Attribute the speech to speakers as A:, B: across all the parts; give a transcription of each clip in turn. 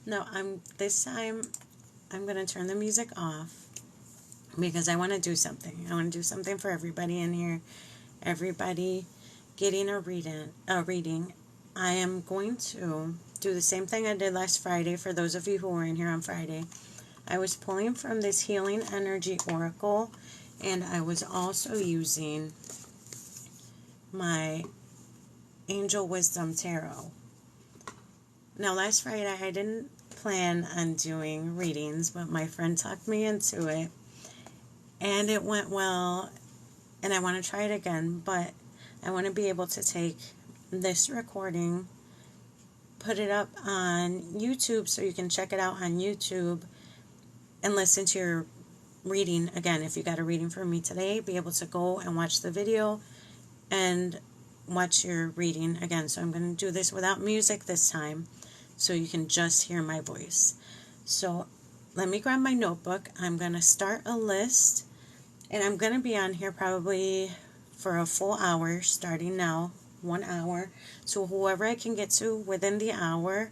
A: No, this time I'm going to turn the music off because I want to do something. I want to do something for everybody in here. Everybody getting a reading. I am going to do the same thing I did last Friday for those of you who were in here on Friday. I was pulling from this Healing Energy Oracle, and I was also using my Angel Wisdom Tarot. Now, last Friday I didn't plan on doing readings, but my friend talked me into it, and it went well, and I want to try it again, but I want to be able to take this recording, put it up on YouTube so you can check it out on YouTube and listen to your reading again. If you got a reading from me today, be able to go and watch the video and watch your reading again. So I'm going to do this without music this time so you can just hear my voice. So let me grab my notebook. I'm going to start a list, and I'm going to be on here probably for a full hour starting now, 1 hour. So whoever I can get to within the hour,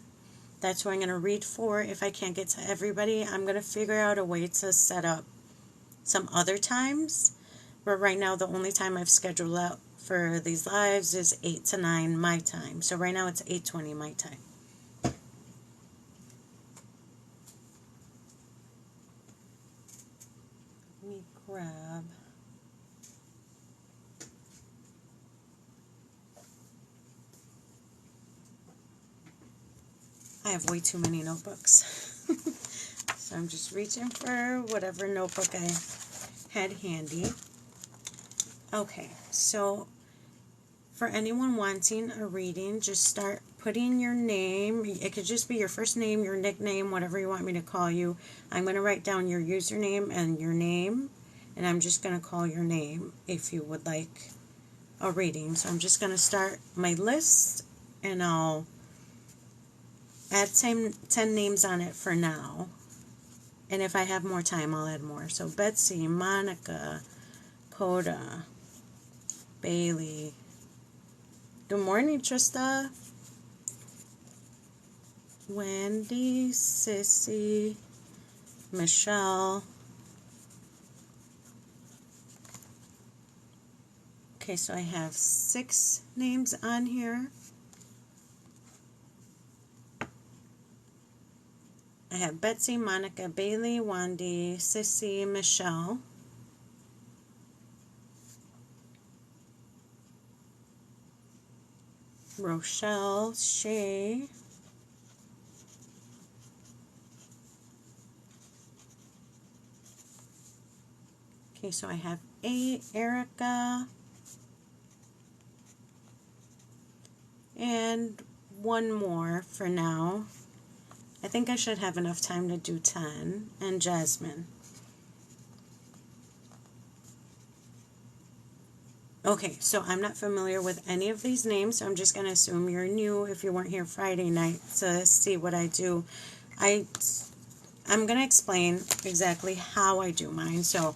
A: that's who I'm going to read for. If I can't get to everybody, I'm going to figure out a way to set up some other times. But right now, the only time I've scheduled out for these lives is 8 to 9 my time. So right now it's 8:20 my time. Let me grab... I have way too many notebooks. So I'm just reaching for whatever notebook I had handy. Okay, so for anyone wanting a reading, just start putting your name. It could just be your first name, your nickname, whatever you want me to call you. I'm going to write down your username and your name, and I'm just going to call your name if you would like a reading. So I'm just going to start my list, and I'll add 10 names on it for now. And if I have more time, I'll add more. So Betsy, Monica, Coda, Bailey. Good morning, Trista. Wendy, Sissy, Michelle. Okay, so I have 6 names on here. I have Betsy, Monica, Bailey, Wendy, Sissy, Michelle. Rochelle, Shay. Okay, so I have 8, Erica. And 1 more for now. I think I should have enough time to do 10. And Jasmine. Okay, so I'm not familiar with any of these names, so I'm just going to assume you're new if you weren't here Friday night to see what I do. I'm going to explain exactly how I do mine, so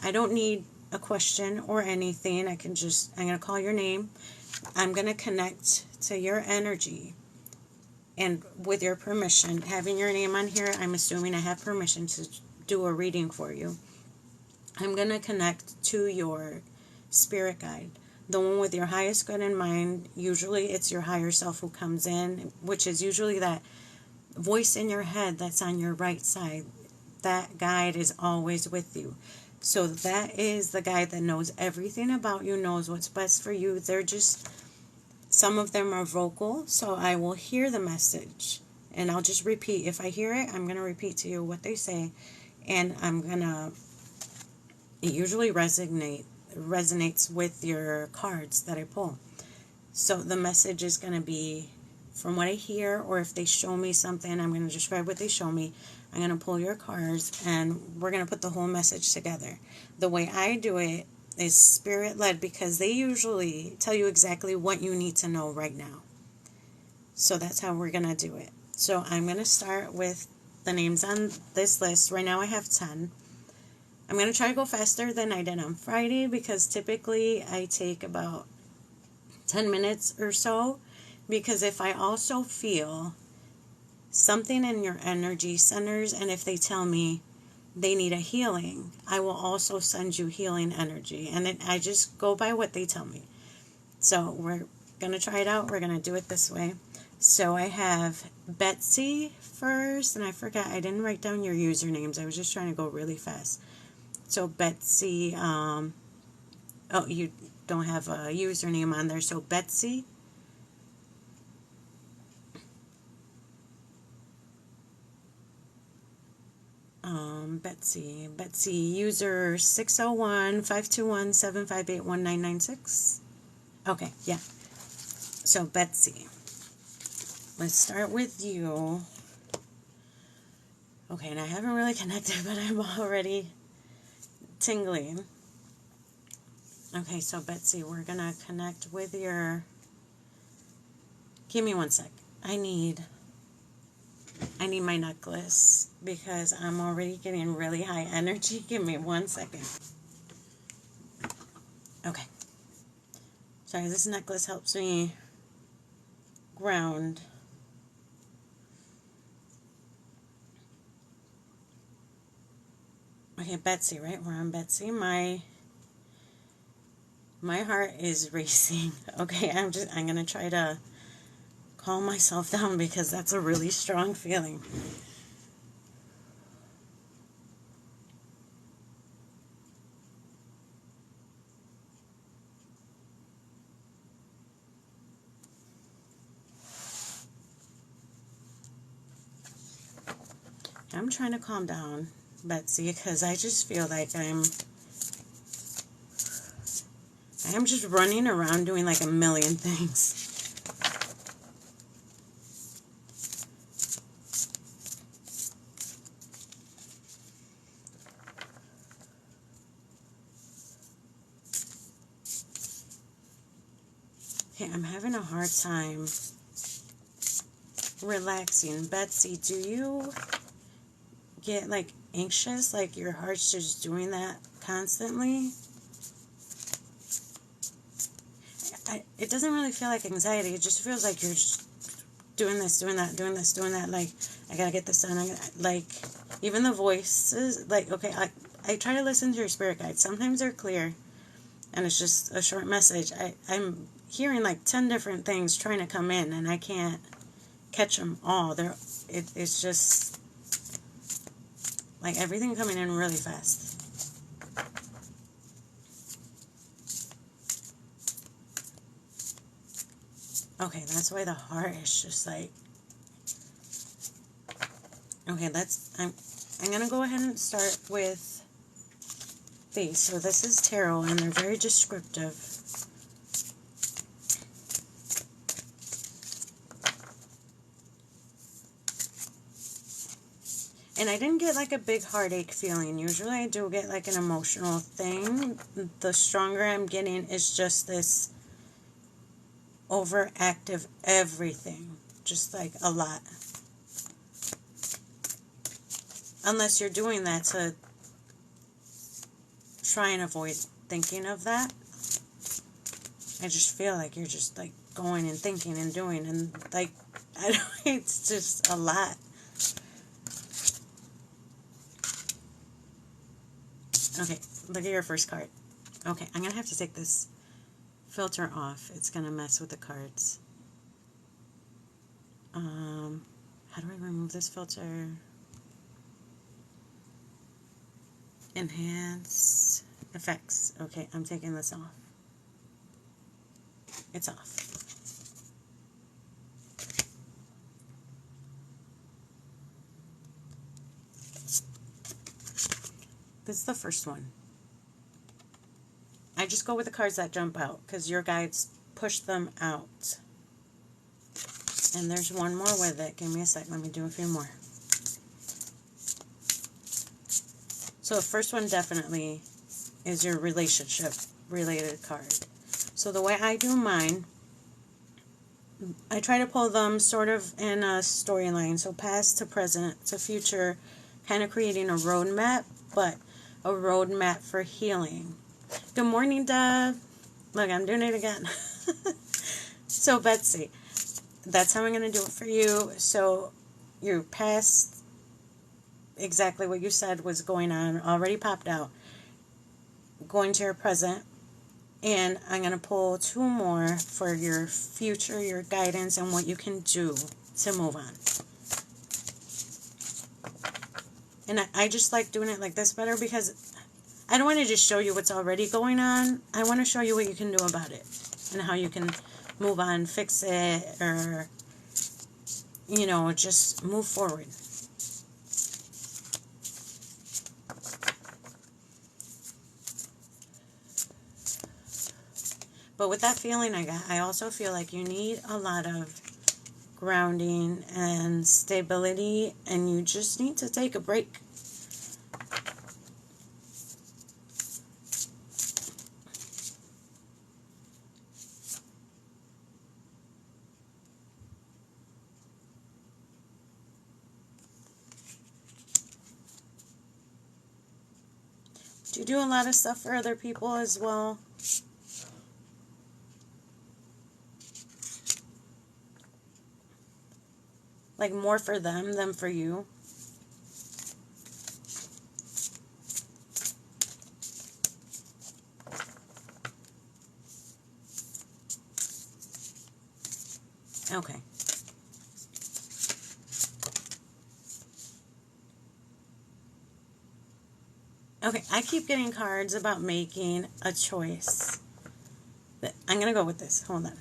A: I don't need a question or anything. I'm going to call your name. I'm going to connect to your energy. And with your permission, having your name on here, I'm assuming I have permission to do a reading for you. I'm going to connect to your spirit guide, the one with your highest good in mind. Usually it's your higher self who comes in, which is usually that voice in your head that's on your right side. That guide is always with you. So that is the guide that knows everything about you, knows what's best for you. Some of them are vocal, so I will hear the message and I'll just repeat. If I hear it, I'm going to repeat to you what they say, and it usually resonates with your cards that I pull. So the message is going to be from what I hear, or if they show me something, I'm going to describe what they show me. I'm going to pull your cards, and we're going to put the whole message together. The way I do it is spirit-led, because they usually tell you exactly what you need to know right now. So that's how we're going to do it. So I'm going to start with the names on this list. Right now I have 10. I'm going to try to go faster than I did on Friday, because typically I take about 10 minutes or so, because if I also feel something in your energy centers, and if they tell me they need a healing, I will also send you healing energy. And I just go by what they tell me. So we're going to try it out. We're going to do it this way. So I have Betsy first, and I forgot, I didn't write down your usernames. I was just trying to go really fast. So Betsy, oh, you don't have a username on there. So Betsy. Betsy, user 601-521-758-1996. Okay, yeah. So Betsy, let's start with you. Okay, and I haven't really connected, but I'm already tingling. Okay, so Betsy, we're going to connect with your... Give me one sec. I need my necklace because I'm already getting really high energy. Give me 1 second. Okay. Sorry, this necklace helps me ground. Okay, Betsy, right? We're on Betsy. My heart is racing. Okay, I'm going to try to calm myself down because that's a really strong feeling. I'm trying to calm down, Betsy, because I just feel like I'm just running around doing like a million things. Okay, I'm having a hard time relaxing. Betsy, do you get like anxious, like your heart's just doing that constantly? It doesn't really feel like anxiety. It just feels like you're just doing this, doing that, doing this, doing that. Like, I gotta get this done. Like, even the voices, like, okay, I try to listen to your spirit guides. Sometimes they're clear, and it's just a short message. I'm hearing like 10 different things trying to come in, and I can't catch them all. It's just like everything coming in really fast. Okay, that's why the heart is just like... Okay, I'm going to go ahead and start with these. So this is tarot, and they're very descriptive. And I didn't get like a big heartache feeling. Usually I do get like an emotional thing. The stronger I'm getting is just this overactive everything. Just like a lot. Unless you're doing that to try and avoid thinking of that. I just feel like you're just like going and thinking and doing, and like, it's just a lot. Okay, look at your first card. Okay, I'm going to have to take this filter off. It's going to mess with the cards. How do I remove this filter? Enhance effects. Okay, I'm taking this off. It's off. This is the first one. I just go with the cards that jump out because your guides push them out. And there's one more with it. Give me a sec. Let me do a few more. So the first one definitely is your relationship related card. So the way I do mine, I try to pull them sort of in a storyline. So past to present to future, kind of creating a roadmap, but a roadmap for healing. Good morning, Deb. Look, I'm doing it again. So Betsy, that's how I'm going to do it for you. So Your past, exactly what you said was going on, already popped out. Going to your present. And I'm going to pull 2 more for your future, your guidance, and what you can do to move on. And I just like doing it like this better because I don't want to just show you what's already going on. I want to show you what you can do about it and how you can move on, fix it, or, just move forward. But with that feeling I got, I also feel like you need a lot of grounding and stability, and you just need to take a break. Do you do a lot of stuff for other people as well? Like more for them than for you? Okay. Okay, I keep getting cards about making a choice. I'm going to go with this. Hold on.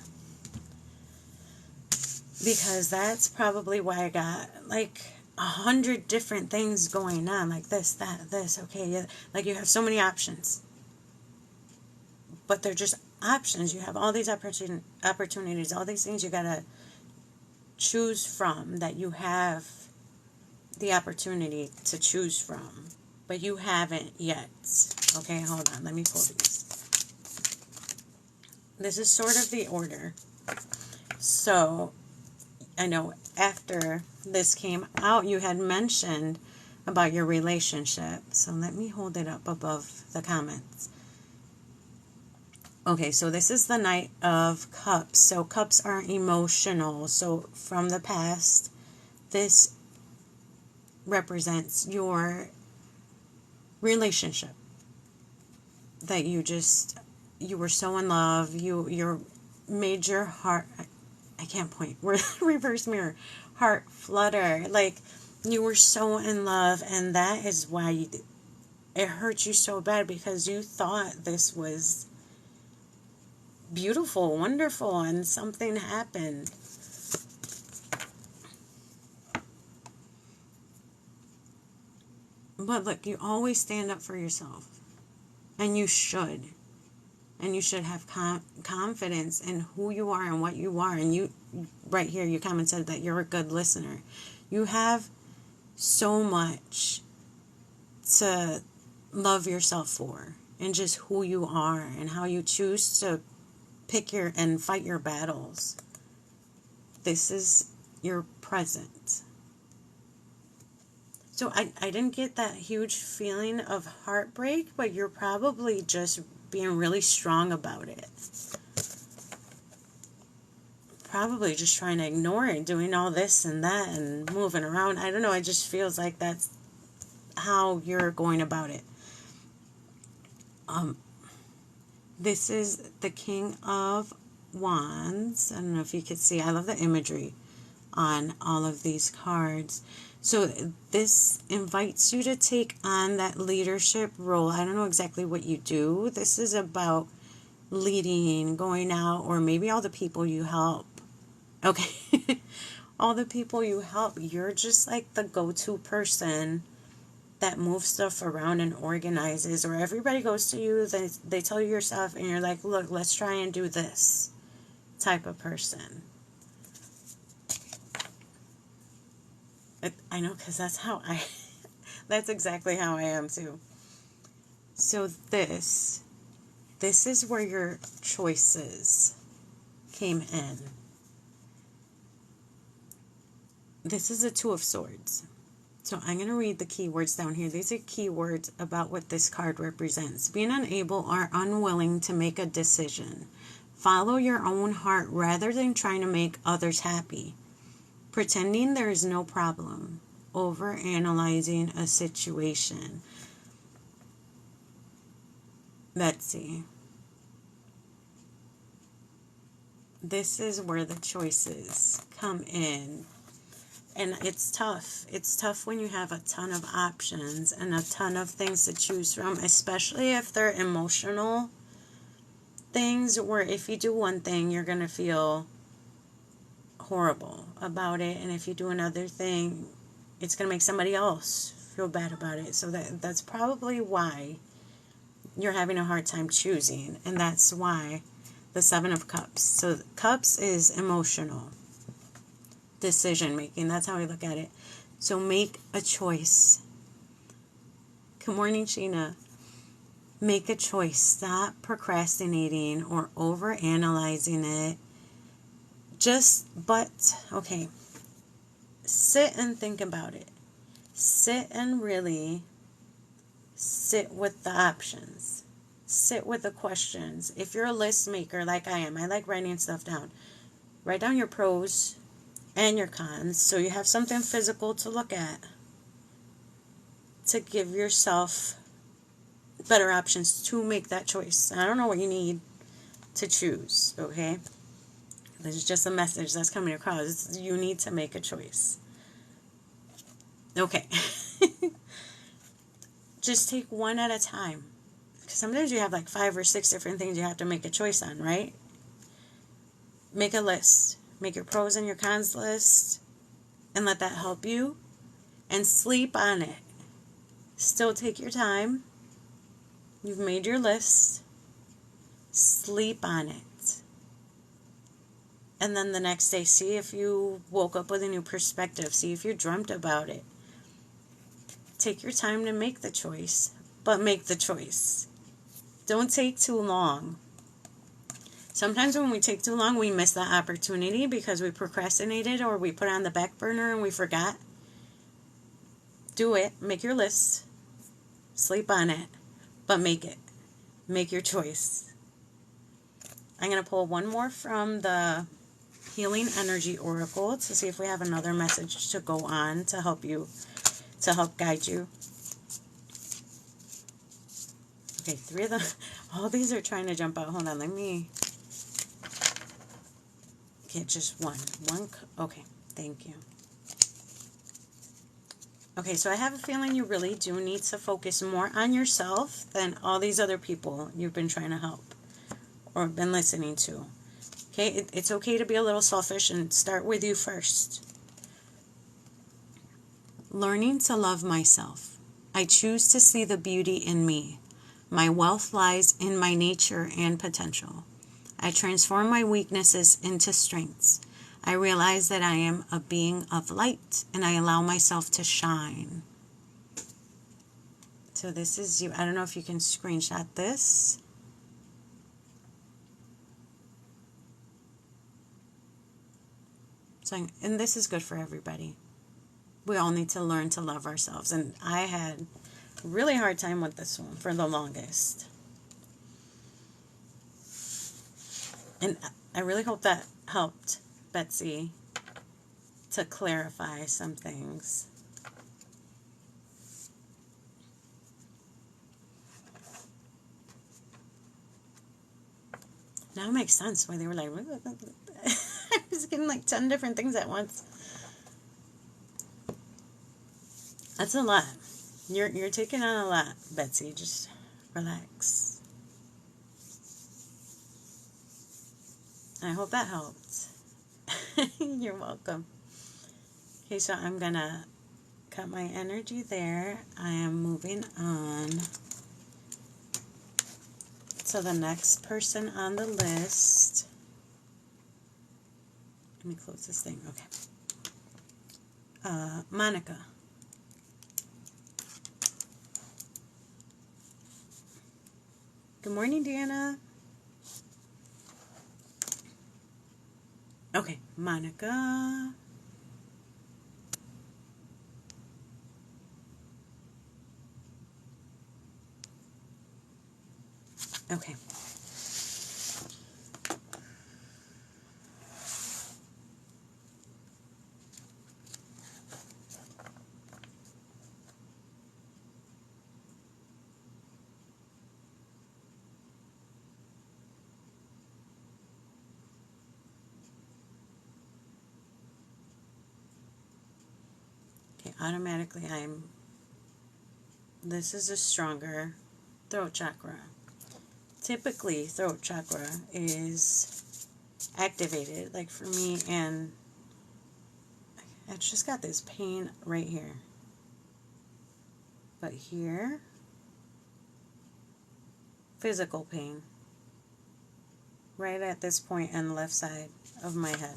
A: Because that's probably why I got like 100 different things going on. Like this, that, this. Okay, yeah. Like you have so many options. But they're just options. You have all these opportunities, all these things you got to choose from that you have the opportunity to choose from. But you haven't yet. Okay, hold on. Let me pull these. This is sort of the order. So, I know after this came out, you had mentioned about your relationship. So let me hold it up above the comments. Okay, so this is the Knight of Cups. So cups are emotional. So from the past, this represents your relationship. That you were so in love. You made your heart, I can't point, reverse mirror, heart flutter. Like you were so in love, and that is why it hurt you so bad, because you thought this was beautiful, wonderful, and something happened. But look, you always stand up for yourself, and you should. And you should have confidence in who you are and what you are. And you, right here, your comment said that you're a good listener. You have so much to love yourself for, and just who you are and how you choose to pick and fight your battles. This is your present. So I didn't get that huge feeling of heartbreak, but you're probably just being really strong about it. Probably just trying to ignore it, doing all this and that and moving around. I don't know, it just feels like that's how you're going about it. This is the King of Wands. I don't know if you could see. I love the imagery on all of these cards. So this invites you to take on that leadership role. I don't know exactly what you do. This is about leading, going out, or maybe all the people you help. Okay. All the people you help. You're just like the go-to person that moves stuff around and organizes, or everybody goes to you, they tell you your stuff, and you're like, look, let's try and do this type of person. I know, because that's exactly how I am too. So this is where your choices came in. This is a Two of Swords. So I'm going to read the keywords down here. These are keywords about what this card represents. Being unable or unwilling to make a decision. Follow your own heart rather than trying to make others happy. Pretending there is no problem. Over analyzing a situation. Betsy. This is where the choices come in. And it's tough. It's tough when you have a ton of options and a ton of things to choose from, especially if they're emotional things where if you do one thing, you're going to feel horrible about it. And if you do another thing, it's going to make somebody else feel bad about it. So that's probably why you're having a hard time choosing. And that's why the Seven of Cups. So Cups is emotional decision making. That's how I look at it. So make a choice. Good morning, Sheena. Make a choice. Stop procrastinating or over analyzing it. Okay. Sit and think about it. Sit and really sit with the options. Sit with the questions. If you're a list maker like I am, I like writing stuff down. Write down your pros and your cons so you have something physical to look at to give yourself better options to make that choice. I don't know what you need to choose, okay? This is just a message that's coming across. You need to make a choice. Okay. Just take one at a time. Because sometimes you have like 5 or 6 different things you have to make a choice on, right? Make a list. Make your pros and your cons list and let that help you. And sleep on it. Still take your time. You've made your list. Sleep on it. And then the next day, see if you woke up with a new perspective. See if you dreamt about it. Take your time to make the choice, but make the choice. Don't take too long. Sometimes when we take too long, we miss that opportunity because we procrastinated or we put it on the back burner and we forgot. Do it. Make your list. Sleep on it. But make it. Make your choice. I'm going to pull one more from the Healing Energy Oracle to see if we have another message to go on to help you, to help guide you. Okay, 3 of them. All these are trying to jump out. Hold on, let me get just one. Okay, thank you. Okay, so I have a feeling you really do need to focus more on yourself than all these other people you've been trying to help or been listening to. Okay, it's okay to be a little selfish and start with you first. Learning to love myself. I choose to see the beauty in me. My wealth lies in my nature and potential. I transform my weaknesses into strengths. I realize that I am a being of light and I allow myself to shine. So this is you. I don't know if you can screenshot this. So, and this is good for everybody. We all need to learn to love ourselves. And I had a really hard time with this one for the longest. And I really hope that helped Betsy to clarify some things. Now it makes sense why they were like, I was getting like 10 different things at once. That's a lot. You're taking on a lot, Betsy. Just relax. I hope that helped. You're welcome. Okay, so I'm going to cut my energy there. I am moving on to the next person on the list. Let me close this thing. Okay. Monica. Good morning, Deanna. Okay, Monica. Okay. automatically this is a stronger throat chakra. Typically, throat chakra is activated, like for me, and I just got this pain right here. But here, physical pain. Right at this point on the left side of my head.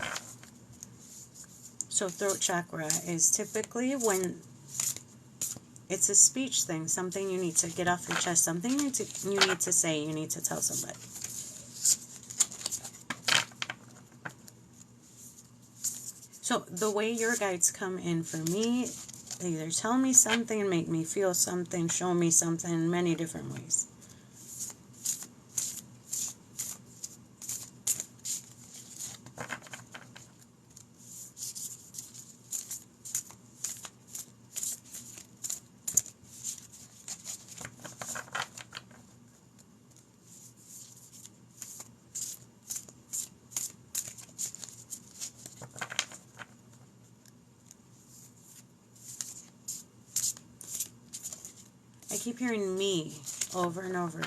A: So throat chakra is typically when it's a speech thing, something you need to get off your chest, something you need to say, you need to tell somebody. So the way your guides come in for me, they either tell me something, make me feel something, show me something in many different ways. I keep hearing me over and over.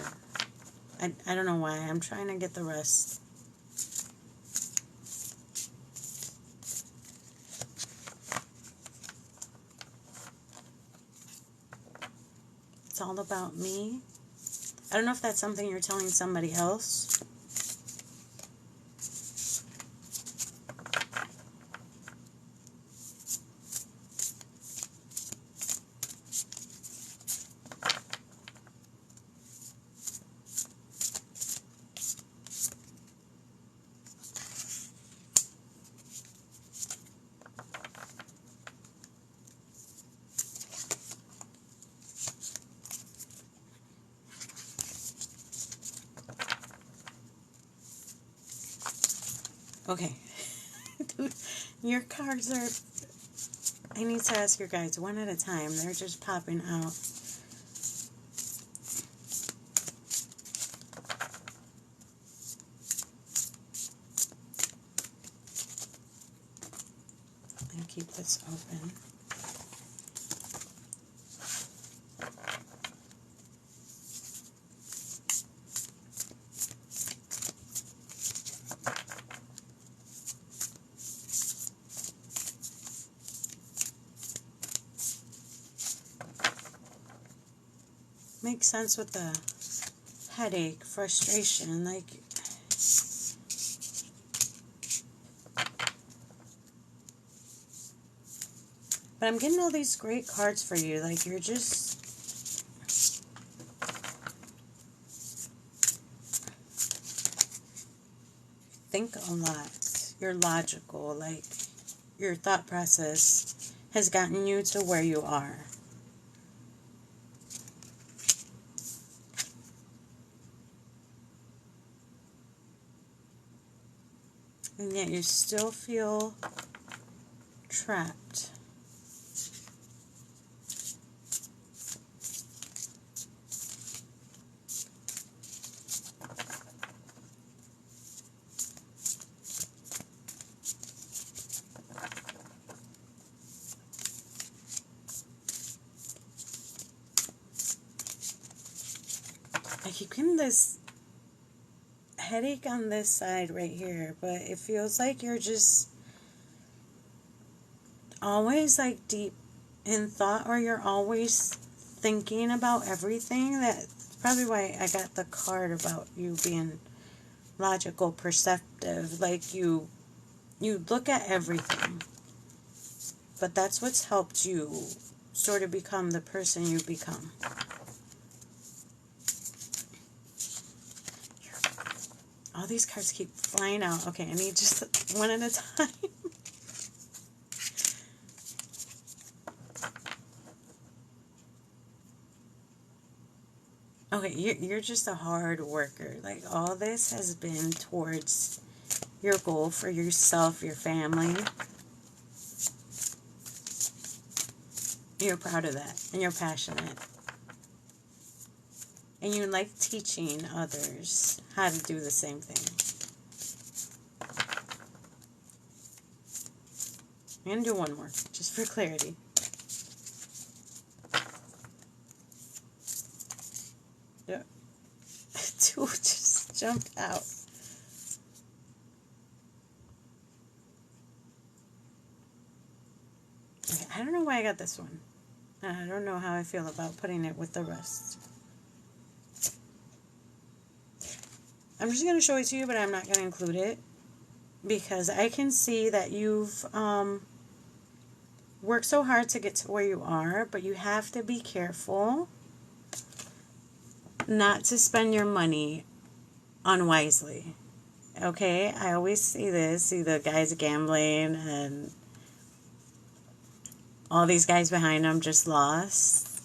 A: I don't know why. I'm trying to get the rest. It's all about me. I don't know if that's something you're telling somebody else. Okay. Dude, your cards are... I need to ask your guides one at a time. They're just popping out. And keep this open. Makes sense with the headache, frustration, like... But I'm getting all these great cards for you, like you're just... think a lot. You're logical, like your thought process has gotten you to where you are. And yet you still feel trapped. I keep getting this headache on this side right here, but it feels like you're just always like deep in thought, or you're always thinking about everything. That's probably why I got the card about you being logical, perceptive, like you look at everything. But that's what's helped you sort of become the person you become. All these cards keep flying out. Okay, I need just one at a time. Okay, you're just a hard worker. Like, all this has been towards your goal for yourself, your family. You're proud of that, and you're passionate. And you like teaching others how to do the same thing. I'm going to do one more, just for clarity. tooth just jumped out. Okay, I don't know why I got this one. I don't know how I feel about putting it with the rest. I'm just going to show it to you, but I'm not going to include it. Because I can see that you've worked so hard to get to where you are, but you have to be careful not to spend your money unwisely. Okay? I always see the guys gambling and all these guys behind them just lost.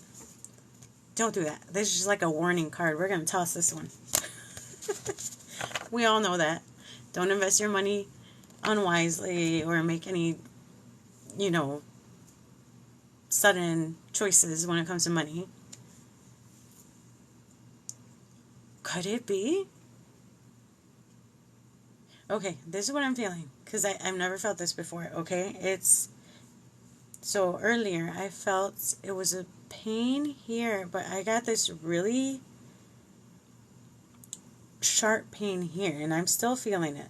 A: Don't do that. This is just like a warning card. We're going to toss this one. We all know that. Don't invest your money unwisely or make any, sudden choices when it comes to money. Could it be? Okay, this is what I'm feeling. Because I've never felt this before, okay? So earlier I felt it was a pain here, but I got this really sharp pain here, and I'm still feeling it.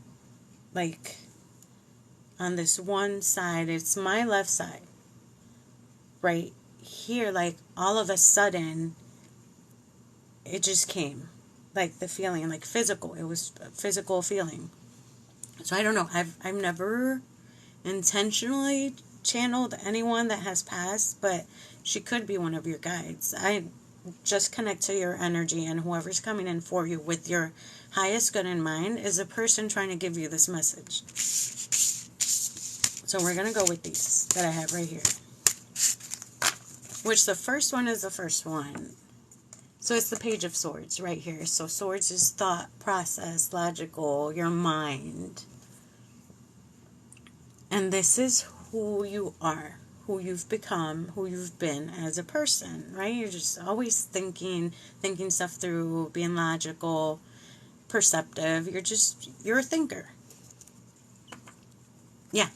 A: Like, on this one side, it's my left side. Right here, like, all of a sudden, it just came. Like, the feeling, like, physical. It was a physical feeling. So, I don't know. I've never intentionally channeled anyone that has passed, but she could be one of your guides. I just connect to your energy, and whoever's coming in for you with your highest good in mind is a person trying to give you this message. So we're going to go with these that I have right here. Which the first one is the first one. So it's the Page of Swords right here. So swords is thought, process, logical, your mind. And this is who you are, who you've become, who you've been as a person, right? You're just always thinking stuff through, being logical, perceptive. You're a thinker. Yeah,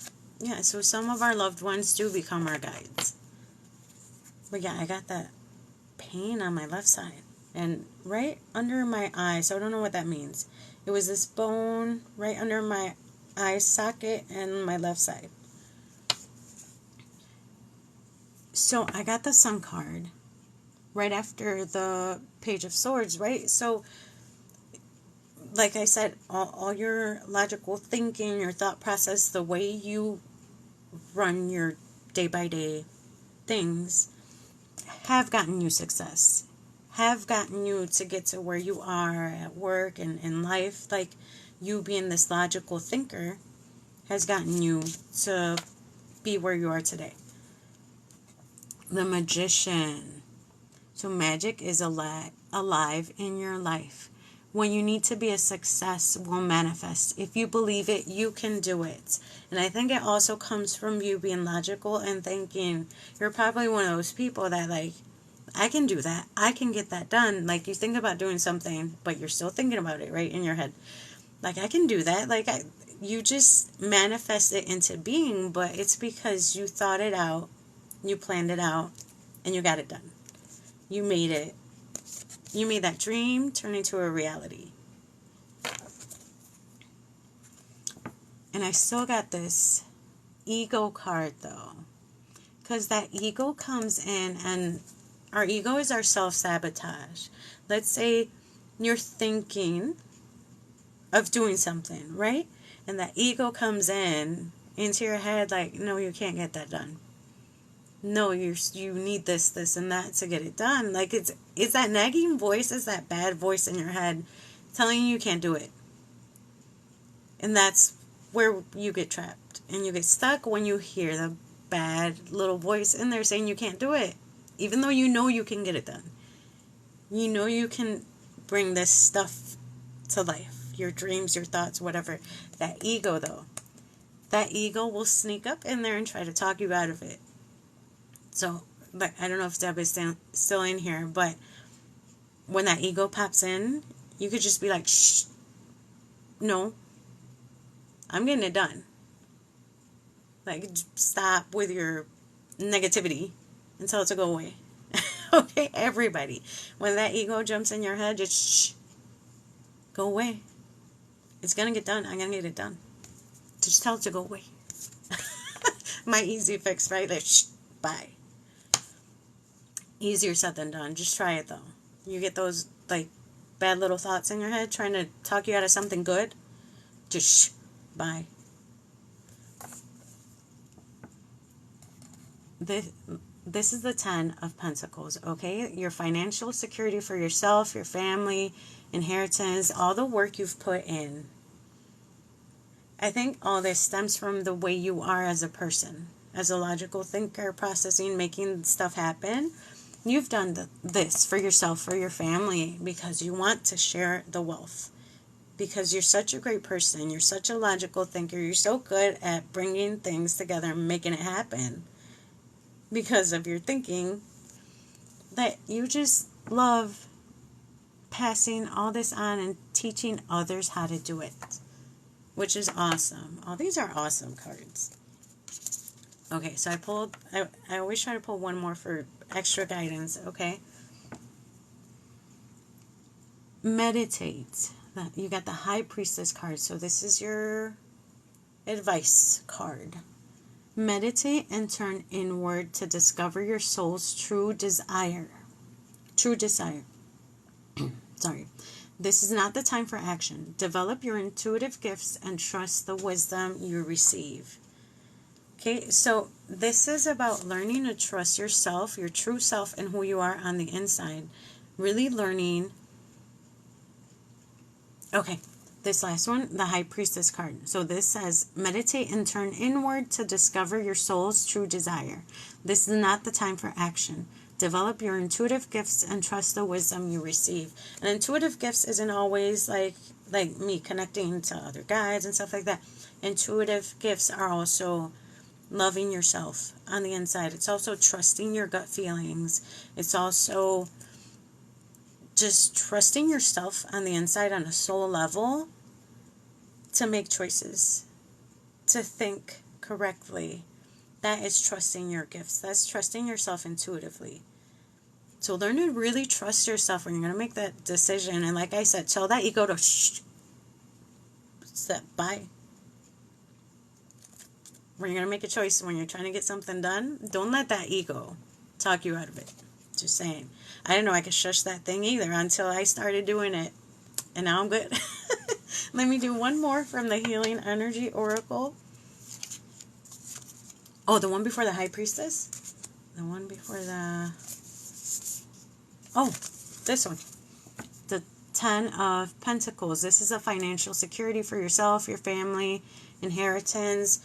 A: so some of our loved ones do become our guides. But yeah, I got that pain on my left side. And right under my eye, so I don't know what that means. It was this bone right under my eye socket and my left side. So I got the Sun card right after the Page of Swords, right? So, like I said, all your logical thinking, your thought process, the way you run your day-by-day things have gotten you success, have gotten you to get to where you are at work and in life. Like, you being this logical thinker has gotten you to be where you are today. The Magician. So magic is alive in your life. When you need to be a success will manifest. If you believe it, you can do it. And I think it also comes from you being logical and thinking. You're probably one of those people that, like, I can do that. I can get that done. Like, you think about doing something, but you're still thinking about it, right, in your head. Like, I can do that. Like, you just manifest it into being, but it's because you thought it out, you planned it out, and you got it done. You made it. You made that dream turn into a reality. And I still got this ego card, though. Because that ego comes in, and our ego is our self-sabotage. Let's say you're thinking of doing something, right? And that ego comes in into your head like, no, you can't get that done. No, you need this, and that to get it done. Like, it's that nagging voice, it's that bad voice in your head telling you can't do it. And that's where you get trapped. And you get stuck when you hear the bad little voice in there saying you can't do it. Even though you know you can get it done. You know you can bring this stuff to life. Your dreams, your thoughts, whatever. That ego, though. That ego will sneak up in there and try to talk you out of it. So, but I don't know if Deb is still in here, but when that ego pops in, you could just be like, shh, no, I'm getting it done. Like, stop with your negativity and tell it to go away. Okay, everybody. When that ego jumps in your head, just shh. Go away. It's going to get done. I'm going to get it done. Just tell it to go away. My easy fix, right? Like, shh, bye. Easier said than done. Just try it, though. You get those, like, bad little thoughts in your head trying to talk you out of something good. Just shh, bye. This is the 10 of Pentacles, okay? Your financial security for yourself, your family, inheritance, all the work you've put in. I think all this stems from the way you are as a person, as a logical thinker, processing, making stuff happen. You've done this for yourself, for your family, because you want to share the wealth. Because you're such a great person. You're such a logical thinker. You're so good at bringing things together and making it happen. Because of your thinking, that you just love passing all this on and teaching others how to do it. Which is awesome. Oh, these are awesome cards. Okay, so I always try to pull one more for extra guidance, okay? Meditate. You got the High Priestess card, so this is your advice card. Meditate and turn inward to discover your soul's true desire. True desire. Sorry. This is not the time for action. Develop your intuitive gifts and trust the wisdom you receive. Okay, so this is about learning to trust yourself, your true self, and who you are on the inside. Really learning. Okay, this last one, the High Priestess card. So this says, meditate and turn inward to discover your soul's true desire. This is not the time for action. Develop your intuitive gifts and trust the wisdom you receive. And intuitive gifts isn't always like me connecting to other guides and stuff like that. Intuitive gifts are also loving yourself on the inside. It's also trusting your gut feelings. It's also just trusting yourself on the inside on a soul level to make choices, to think correctly. That is trusting your gifts. That's trusting yourself intuitively. So learn to really trust yourself when you're going to make that decision. And like I said, tell that ego to shh, step by. When you're going to make a choice, when you're trying to get something done, don't let that ego talk you out of it. Just saying. I didn't know I could shush that thing either until I started doing it. And now I'm good. Let me do one more from the Healing Energy Oracle. Oh, the one before the High Priestess? The one before the... Oh, this one. The 10 of Pentacles. This is a financial security for yourself, your family, inheritance.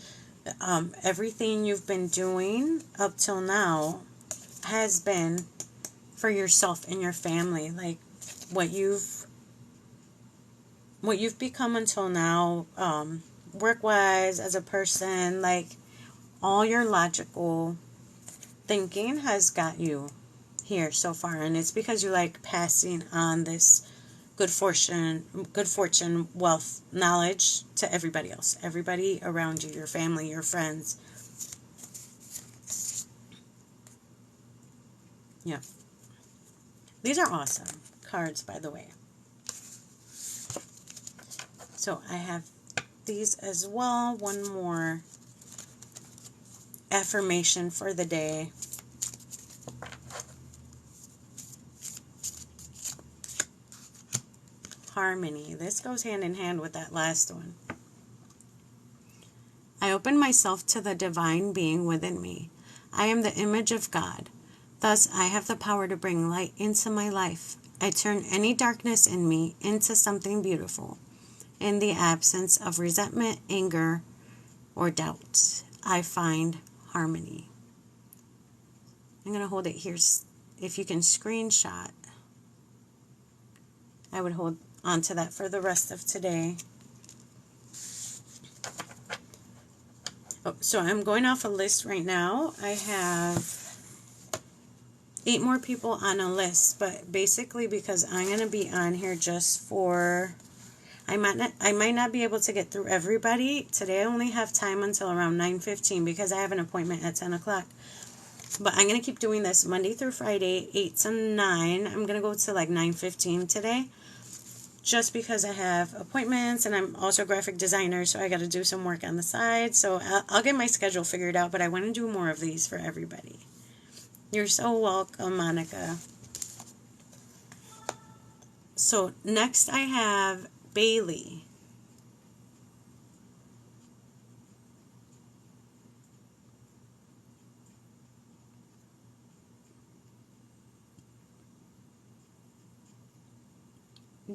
A: Everything you've been doing up till now has been for yourself and your family. Like what you've become until now, work-wise, as a person, like all your logical thinking has got you here so far, and it's because you like passing on this good fortune, wealth, knowledge to everybody else, everybody around you, your family, your friends. Yeah. These are awesome cards, by the way. So I have these as well. One more affirmation for the day. Harmony. This goes hand in hand with that last one. I open myself to the divine being within me. I am the image of God. Thus, I have the power to bring light into my life. I turn any darkness in me into something beautiful. In the absence of resentment, anger, or doubt, I find harmony. I'm going to hold it here. If you can screenshot, I would hold on to that for the rest of today. Oh, so I'm going off a list right now. I have 8 more people on a list, but basically because I'm going to be on here just for... I might not be able to get through everybody. Today I only have time until around 9:15 because I have an appointment at 10 o'clock. But I'm going to keep doing this Monday through Friday, 8 to 9. I'm going to go to like 9:15 today. just because I have appointments and I'm also a graphic designer, so I got to do some work on the side. So I'll get my schedule figured out, but I want to do more of these for everybody. You're so welcome, Monica. So next I have Bailey.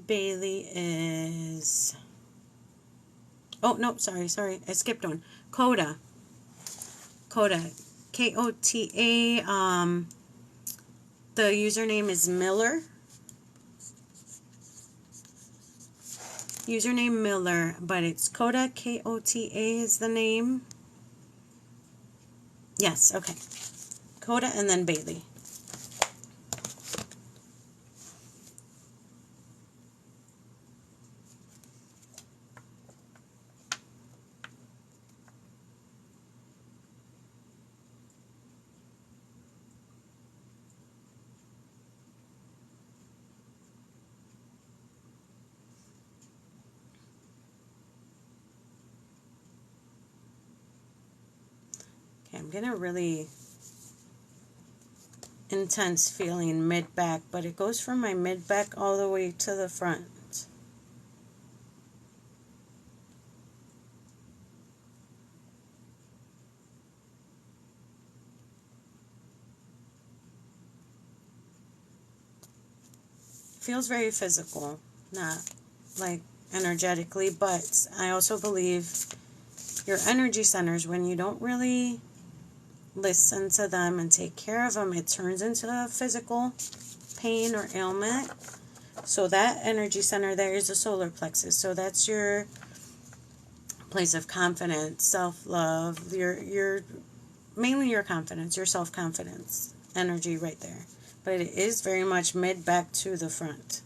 A: Bailey is... Oh, no, sorry. I skipped one. Coda. Kota. Kota. The username is Miller. Username Miller, but it's Kota. Kota is the name. Yes, okay. Kota and then Bailey. Okay, I'm getting a really intense feeling mid-back, but it goes from my mid-back all the way to the front. Feels very physical, not like energetically, but I also believe your energy centers, when you don't really listen to them and take care of them, it turns into a physical pain or ailment. So that energy center there is the solar plexus. So that's your place of confidence, self-love, your mainly your confidence, your self-confidence energy right there. But it is very much mid-back to the front.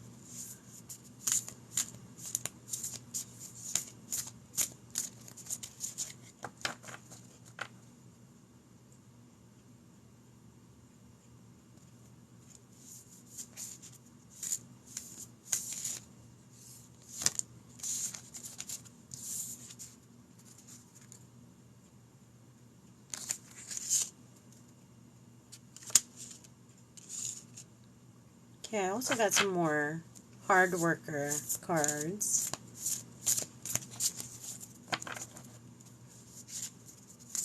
A: Okay, I also got some more hard worker cards.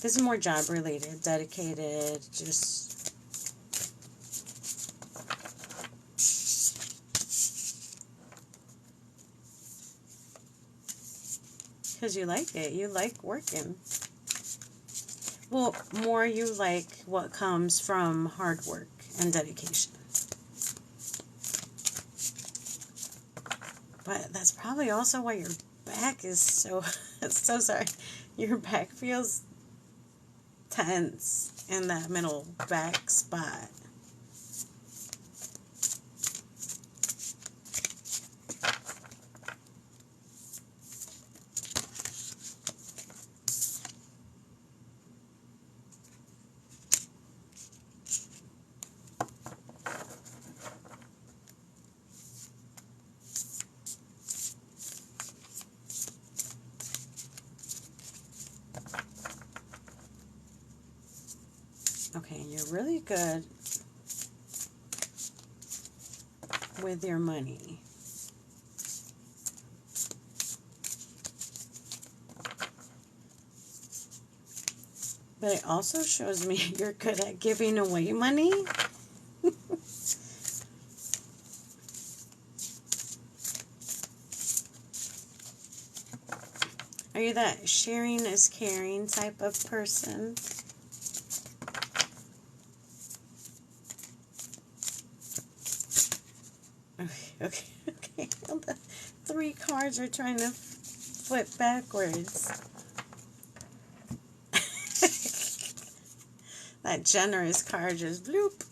A: This is more job related, dedicated, just because you like it. You like working. Well, more you like what comes from hard work and dedication. But that's probably also why your back is so sorry. Your back feels tense in that middle back spot. Okay, you're really good with your money. But it also shows me you're good at giving away money. Are you that sharing is caring type of person? Okay. The 3 cards are trying to flip backwards. That generous card just bloop.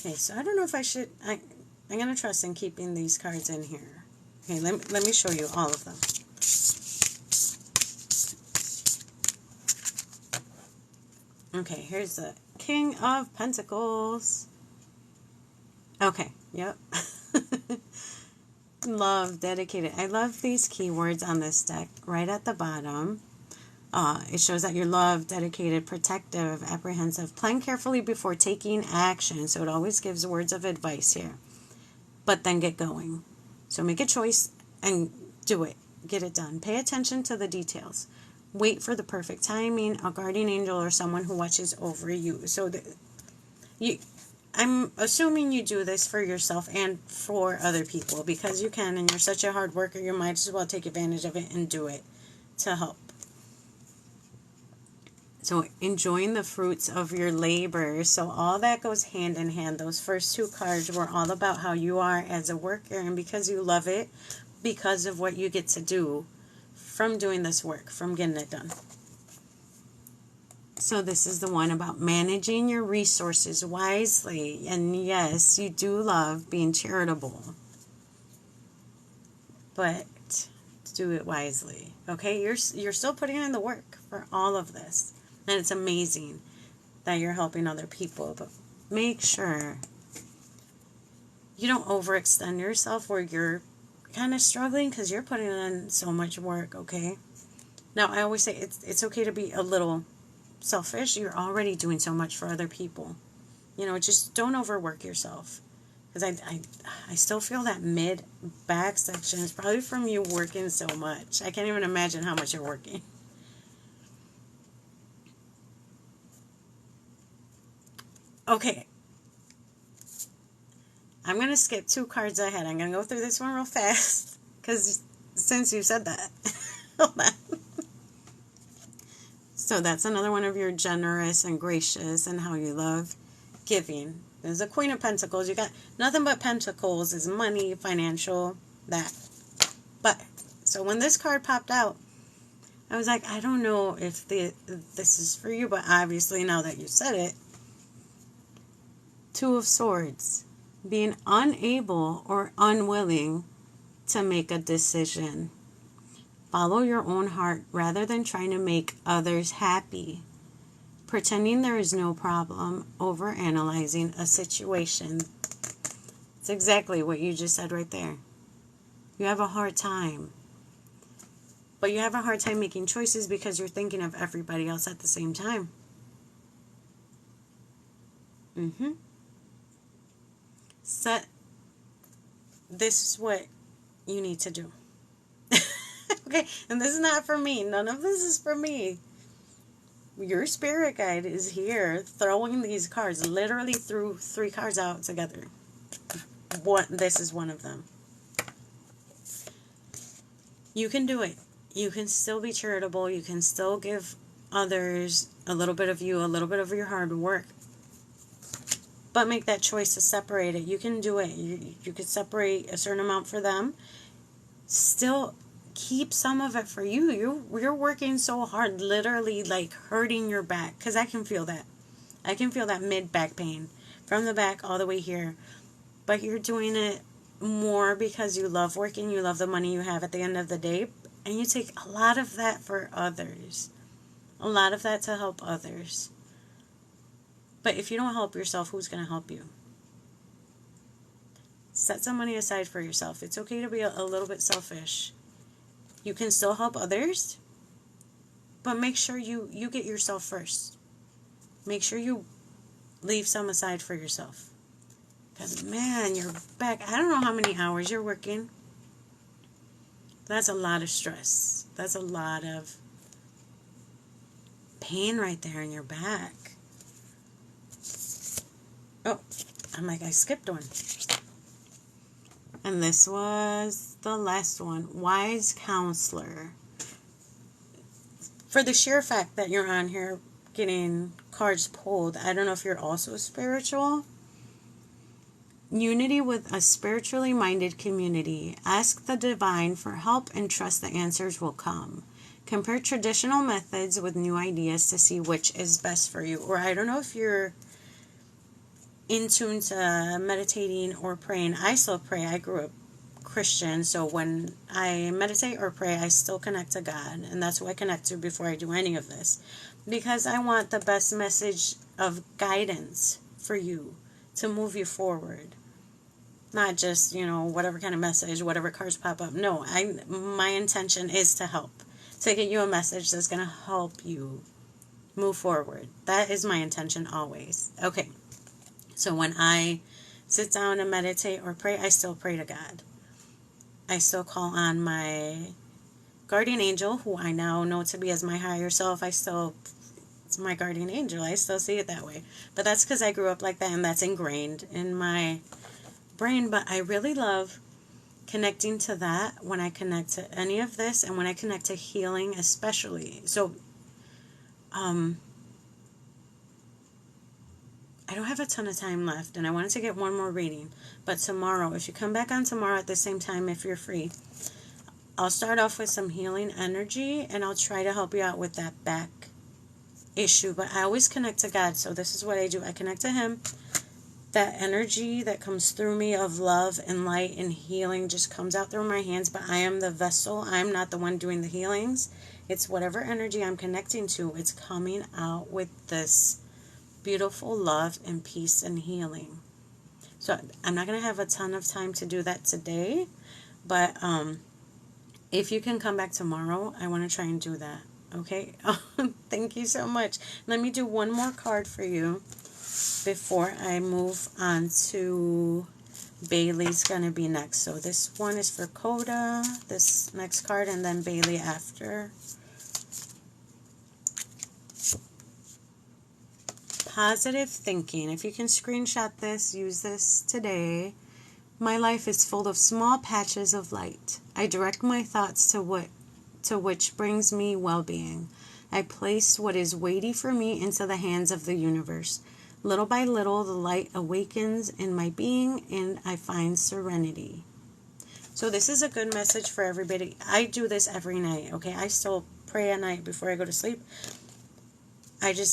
A: Okay, so I don't know if I should... I'm going to trust in keeping these cards in here. Okay, let me show you all of them. Okay, here's the King of Pentacles. Okay, yep. Love, dedicated. I love these keywords on this deck right at the bottom. It shows that you're loved, dedicated, protective, apprehensive. Plan carefully before taking action. So it always gives words of advice here. But then get going. So make a choice and do it. Get it done. Pay attention to the details. Wait for the perfect timing, a guardian angel, or someone who watches over you. So I'm assuming you do this for yourself and for other people because you can, and you're such a hard worker, you might as well take advantage of it and do it to help. So enjoying the fruits of your labor. So all that goes hand in hand. Those first two cards were all about how you are as a worker, and because you love it, because of what you get to do from doing this work, from getting it done. So this is the one about managing your resources wisely. And yes, you do love being charitable, but do it wisely. Okay, you're still putting in the work for all of this. And it's amazing that you're helping other people, but make sure you don't overextend yourself where you're kind of struggling because you're putting in so much work, okay? Now, I always say it's okay to be a little selfish. You're already doing so much for other people. You know, just don't overwork yourself. Because I still feel that mid-back section is probably from you working so much. I can't even imagine how much you're working. Okay. I'm going to skip 2 cards ahead. I'm going to go through this one real fast. Because since you said that. Hold on. So that's another one of your generous and gracious and how you love giving. There's a Queen of Pentacles. You got nothing but pentacles is money, financial, that. But, so when this card popped out, I was like, I don't know if this is for you, but obviously now that you said it. 2 of Swords. Being unable or unwilling to make a decision. Follow your own heart rather than trying to make others happy. Pretending there is no problem, overanalyzing a situation. It's exactly what you just said right there. You have a hard time. But you have a hard time making choices because you're thinking of everybody else at the same time. This is what you need to do. Okay, and this is not for me. None of this is for me. Your spirit guide is here throwing these cards. Literally threw 3 cards out together. This is one of them. You can do it. You can still be charitable. You can still give others a little bit of you, a little bit of your hard work. But make that choice to separate it. You can do it. You could separate a certain amount for them. Still keep some of it for you. You're working so hard, literally like hurting your back. Because I can feel that. I can feel that mid-back pain. From the back all the way here. But you're doing it more because you love working. You love the money you have at the end of the day. And you take a lot of that for others. A lot of that to help others. But if you don't help yourself, who's going to help you? Set some money aside for yourself. It's okay to be a little bit selfish. You can still help others, but make sure you get yourself first. Make sure you leave some aside for yourself. Because, man, you're back. I don't know how many hours you're working. That's a lot of stress. That's a lot of pain right there in your back. Oh, I'm like, I skipped one. And this was the last one. Wise Counselor. For the sheer fact that you're on here getting cards pulled, I don't know if you're also spiritual. Unity with a spiritually minded community. Ask the divine for help and trust the answers will come. Compare traditional methods with new ideas to see which is best for you. Or I don't know if you're in tune to meditating or praying. I still pray. I grew up Christian, so when I meditate or pray, I still connect to God, and that's who I connect to before I do any of this, because I want the best message of guidance for you to move you forward. Not just, whatever kind of message, whatever cards pop up. No, my intention is to help. To get you a message that's going to help you move forward. That is my intention always. Okay. So when I sit down and meditate or pray, I still pray to God. I still call on my guardian angel, who I now know to be as my higher self. It's my guardian angel. I still see it that way. But that's because I grew up like that, and that's ingrained in my brain. But I really love connecting to that when I connect to any of this, and when I connect to healing especially. So I don't have a ton of time left, and I wanted to get one more reading. But tomorrow, if you come back on tomorrow at the same time, if you're free, I'll start off with some healing energy, and I'll try to help you out with that back issue. But I always connect to God, so this is what I do. I connect to Him. That energy that comes through me of love and light and healing just comes out through my hands, but I am the vessel. I'm not the one doing the healings. It's whatever energy I'm connecting to. It's coming out with this beautiful love and peace and healing. So I'm not going to have a ton of time to do that today, but if you can come back tomorrow, I want to try and do that. Okay? Thank you so much. Let me do one more card for you before I move on to Bailey's going to be next. So this one is for Coda, this next card, and then Bailey after. Positive thinking. If you can screenshot this, use this today. My life is full of small patches of light. I direct my thoughts to which brings me well-being. I place what is weighty for me into the hands of the universe. Little by little, the light awakens in my being, and I find serenity. So this is a good message for everybody. I do this every night, okay? I still pray at night before I go to sleep.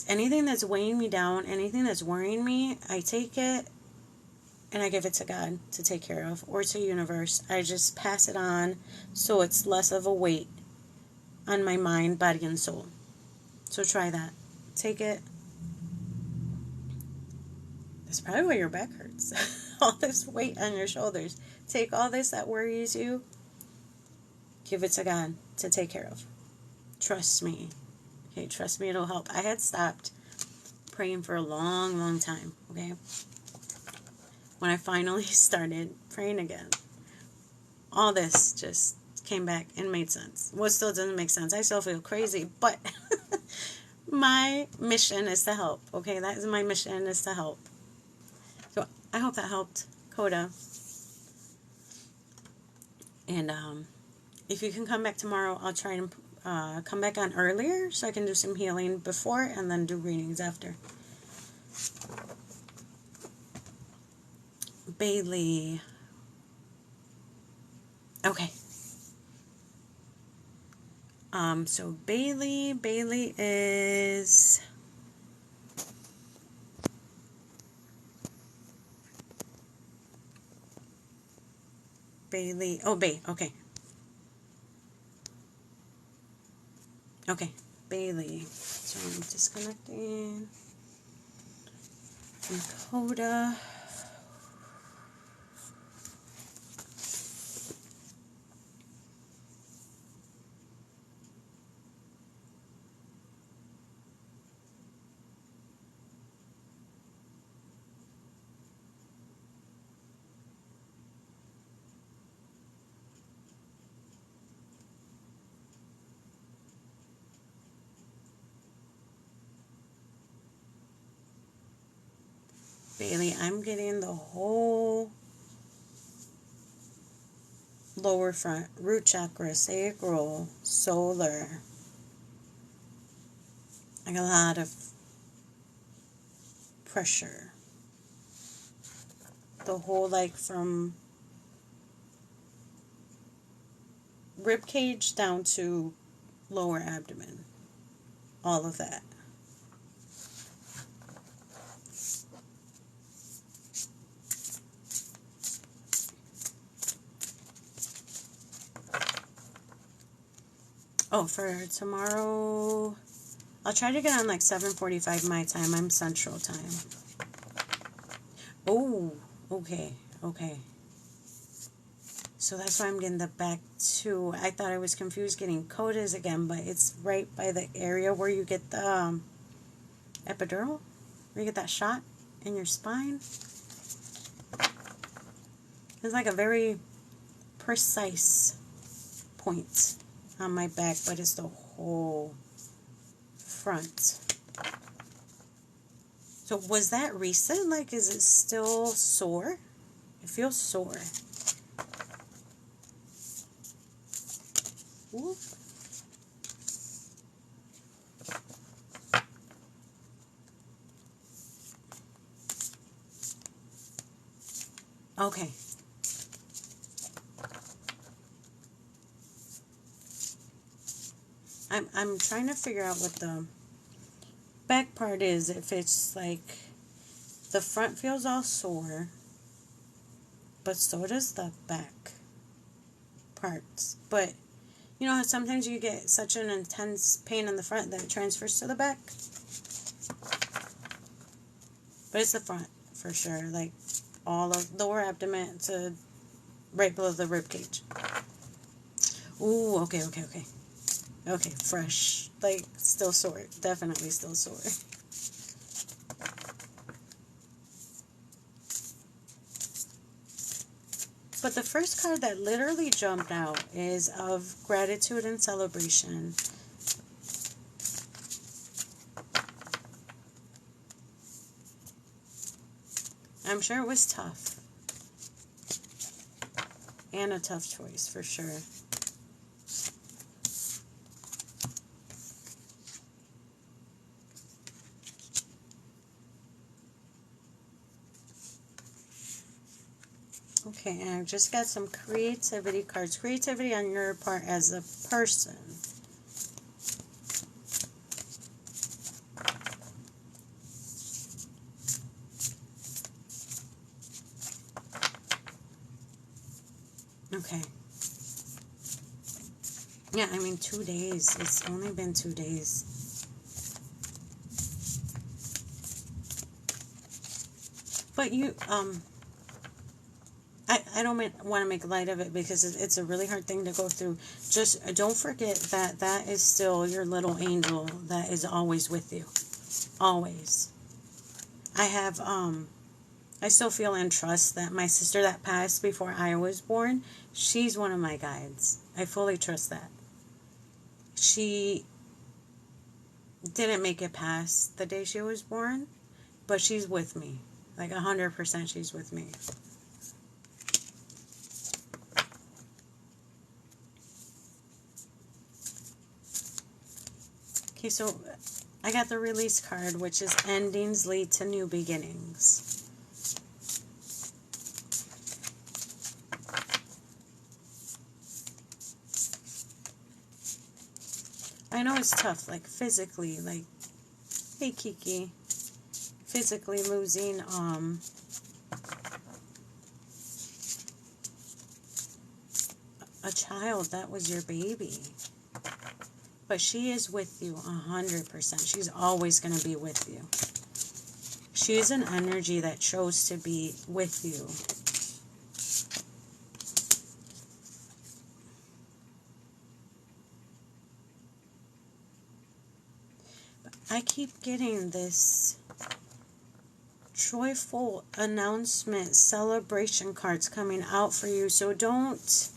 A: Anything that's weighing me down, anything that's worrying me, I take it and I give it to God to take care of, or to universe. I just pass it on so it's less of a weight on my mind, body, and soul. So try that. Take it. That's probably why your back hurts. All this weight on your shoulders. Take all this that worries you, give it to God to take care of. Trust me. Okay, trust me, it'll help. I had stopped praying for a long, long time, okay? When I finally started praying again, all this just came back and made sense. What still doesn't make sense? I still feel crazy, but my mission is to help, okay? That is my mission, is to help. So I hope that helped, Coda. And if you can come back tomorrow, I'll try and come back on earlier so I can do some healing before and then do readings after. Bailey. Okay. So Bailey is... Bailey. Oh, okay. Okay, Bailey. So I'm disconnecting from Coda. Bailey, I'm getting the whole lower front, root chakra, sacral, solar. I got a lot of pressure. The whole, from rib cage down to lower abdomen. All of that. Oh, for tomorrow, I'll try to get on like 7:45 my time. I'm Central Time. Oh, okay, okay. So that's why I'm getting the back too. I thought I was confused getting Codas again, but it's right by the area where you get the epidural, where you get that shot in your spine. It's like a very precise point on my back, but it's the whole front. So was that recent? Like, is it still sore? It feels sore. Ooh. Okay. I'm trying to figure out what the back part is. If it's like the front feels all sore, but so does the back parts. But you know how sometimes you get such an intense pain in the front that it transfers to the back? But it's the front for sure. Like all of lower abdomen to right below the rib cage. Ooh, okay. Okay, fresh. Like, still sore. Definitely still sore. But the first card that literally jumped out is of gratitude and celebration. I'm sure it was tough. And a tough choice, for sure. Okay, and I've just got some creativity cards. Creativity on your part as a person. Okay. Yeah, I mean, 2 days. It's only been 2 days. But you, I don't want to make light of it because it's a really hard thing to go through. Just don't forget that that is still your little angel that is always with you. Always. I still feel and trust that my sister that passed before I was born, she's one of my guides. I fully trust that. She didn't make it past the day she was born, but she's with me. Like 100% she's with me. Okay, so I got the release card, which is endings lead to new beginnings. I know it's tough, like physically, like, hey Kiki, physically losing, a child that was your baby. But she is with you 100%. She's always going to be with you. She is an energy that chose to be with you. But I keep getting this joyful announcement, celebration cards coming out for you. So don't...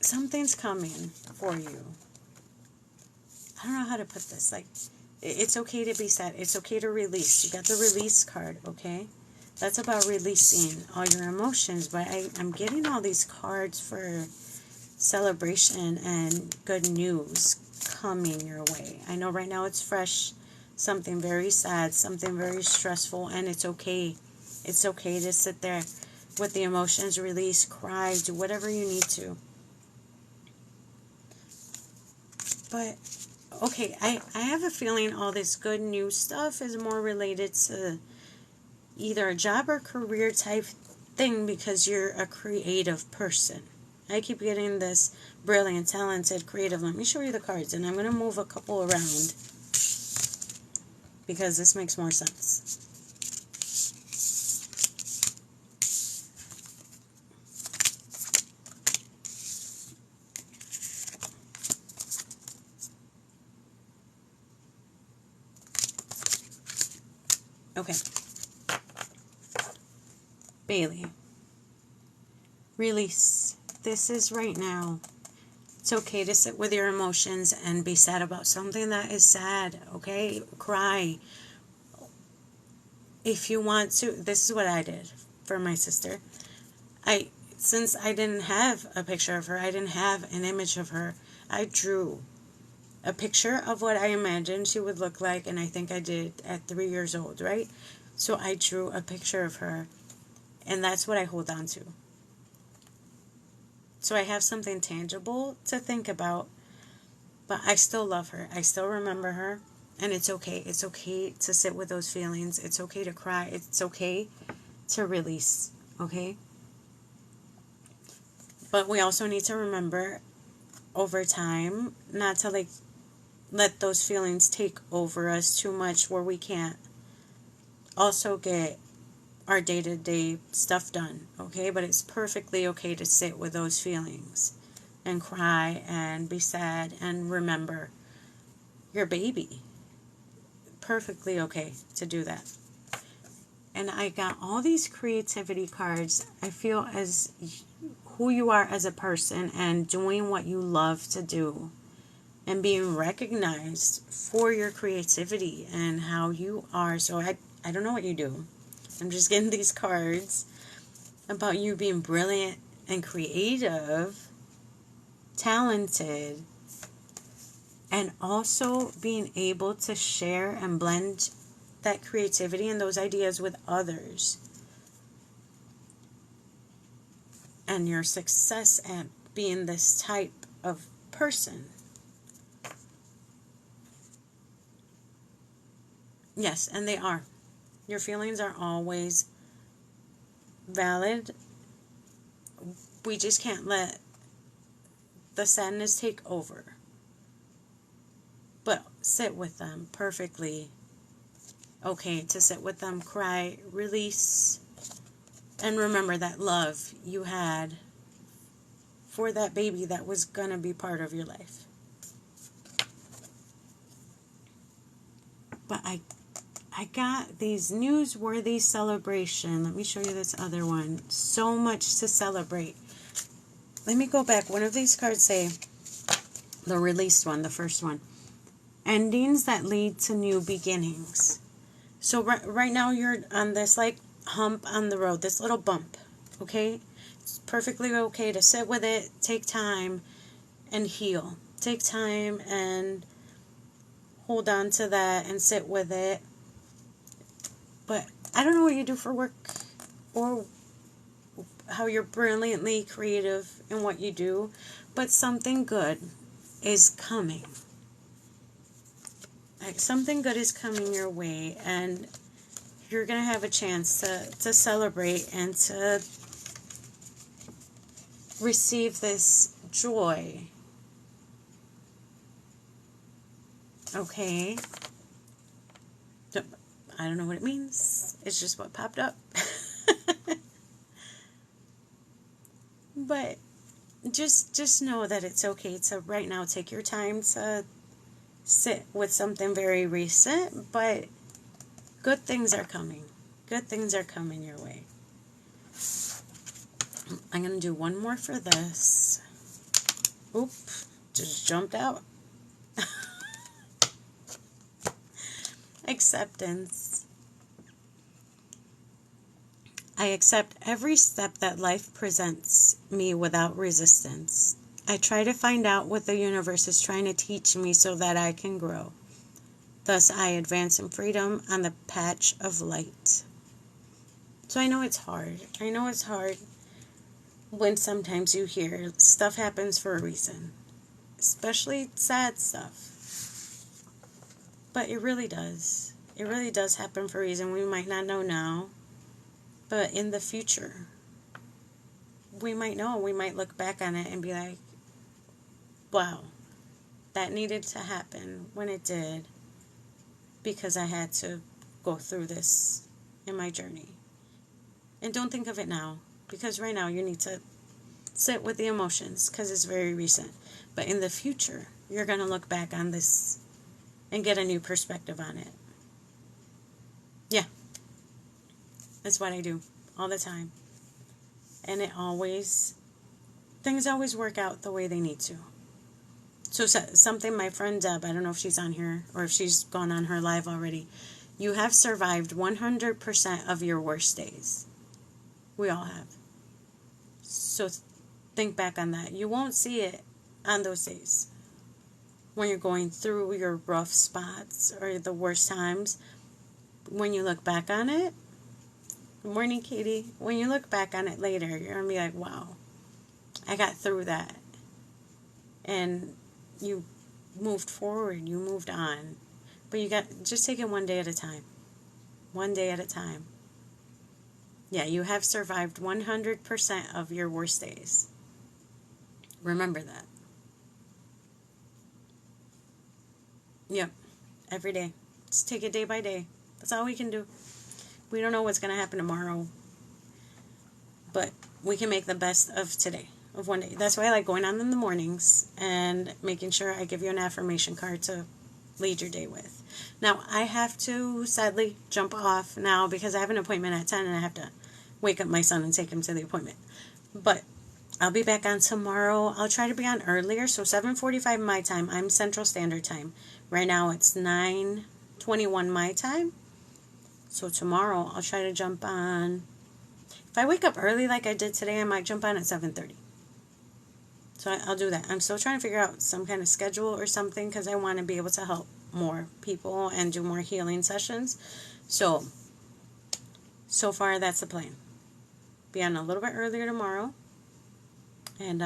A: Something's coming for you. I don't know how to put this. Like, it's okay to be sad. It's okay to release. You got the release card, okay? That's about releasing all your emotions. But I'm getting all these cards for celebration and good news coming your way. I know right now it's fresh. Something very sad. Something very stressful. And it's okay. It's okay to sit there with the emotions, release, cry, do whatever you need to. But, okay, I have a feeling all this good news stuff is more related to either a job or career type thing because you're a creative person. I keep getting this brilliant, talented, creative. Let me show you the cards, and I'm going to move a couple around because this makes more sense. Okay. Bailey. Release. This is right now. It's okay to sit with your emotions and be sad about something that is sad, okay? Cry. If you want to, this is what I did for my sister. Since I didn't have a picture of her, I didn't have an image of her, I drew a picture of what I imagined she would look like, and I think I did at 3 years old, right? So I drew a picture of her, and that's what I hold on to. So I have something tangible to think about, but I still love her. I still remember her, and it's okay. It's okay to sit with those feelings. It's okay to cry. It's okay to release, okay? But we also need to remember over time not to let those feelings take over us too much where we can't also get our day-to-day stuff done, okay? But it's perfectly okay to sit with those feelings and cry and be sad and remember your baby. Perfectly okay to do that. And I got all these creativity cards. I feel as who you are as a person and doing what you love to do and being recognized for your creativity and how you are. So I don't know what you do. I'm just getting these cards about you being brilliant and creative, talented, and also being able to share and blend that creativity and those ideas with others. And your success at being this type of person. Yes, and they are. Your feelings are always valid. We just can't let the sadness take over. But sit with them perfectly. Okay, to sit with them, cry, release, and remember that love you had for that baby that was going to be part of your life. But I got these newsworthy celebration. Let me show you this other one. So much to celebrate. Let me go back. One of these cards say, the released one, the first one. Endings that lead to new beginnings. So right now you're on this hump on the road, this little bump, okay? It's perfectly okay to sit with it, take time, and heal. Take time and hold on to that and sit with it. But I don't know what you do for work or how you're brilliantly creative in what you do, but something good is coming. Something good is coming your way, and you're going to have a chance to celebrate and to receive this joy. Okay? I don't know what it means. It's just what popped up. But just know that it's okay to right now take your time to sit with something very recent, but good things are coming. Good things are coming your way. I'm going to do one more for this. Oop, just jumped out. Acceptance. I accept every step that life presents me without resistance. I try to find out what the universe is trying to teach me so that I can grow. Thus, I advance in freedom on the patch of light. So I know it's hard. I know it's hard when sometimes you hear stuff happens for a reason. Especially sad stuff. But it really does. It really does happen for a reason. We might not know now, but in the future. we might know. We might look back on it and be like, wow, that needed to happen when it did, because I had to go through this in my journey. And don't think of it now, because right now you need to sit with the emotions, because it's very recent. But in the future, you're going to look back on this and get a new perspective on it. Yeah, that's what I do all the time. And things always work out the way they need to. So something my friend Deb, I don't know if she's on here or if she's gone on her live already, you have survived 100% of your worst days. We all have. So think back on that. You won't see it on those days when you're going through your rough spots or the worst times. When you look back on it, good morning, Katie. When you look back on it later, you're going to be like, wow, I got through that. And you moved forward, you moved on. But just take it one day at a time. One day at a time. Yeah, you have survived 100% of your worst days. Remember that. Yep, every day. Just take it day by day. That's all we can do. We don't know what's going to happen tomorrow. But we can make the best of today, of one day. That's why I like going on in the mornings and making sure I give you an affirmation card to lead your day with. Now, I have to sadly jump off now because I have an appointment at 10 and I have to wake up my son and take him to the appointment. But I'll be back on tomorrow. I'll try to be on earlier, so 7:45 my time. I'm Central Standard Time. Right now it's 9:21 my time. So tomorrow I'll try to jump on. If I wake up early like I did today, I might jump on at 7:30. So I'll do that. I'm still trying to figure out some kind of schedule or something because I want to be able to help more people and do more healing sessions. So far that's the plan. Be on a little bit earlier tomorrow. And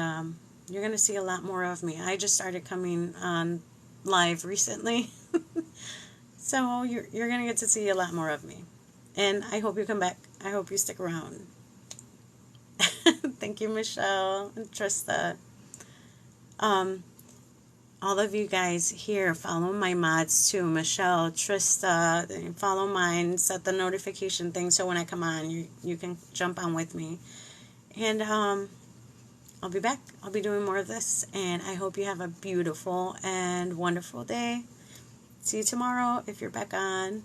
A: you're going to see a lot more of me. I just started coming on live recently. So you're going to get to see a lot more of me. And I hope you come back. I hope you stick around. Thank you, Michelle and Trista. All of you guys here, follow my mods too. Michelle, Trista, follow mine. Set the notification thing so when I come on, you can jump on with me. And I'll be back. I'll be doing more of this. And I hope you have a beautiful and wonderful day. See you tomorrow if you're back on.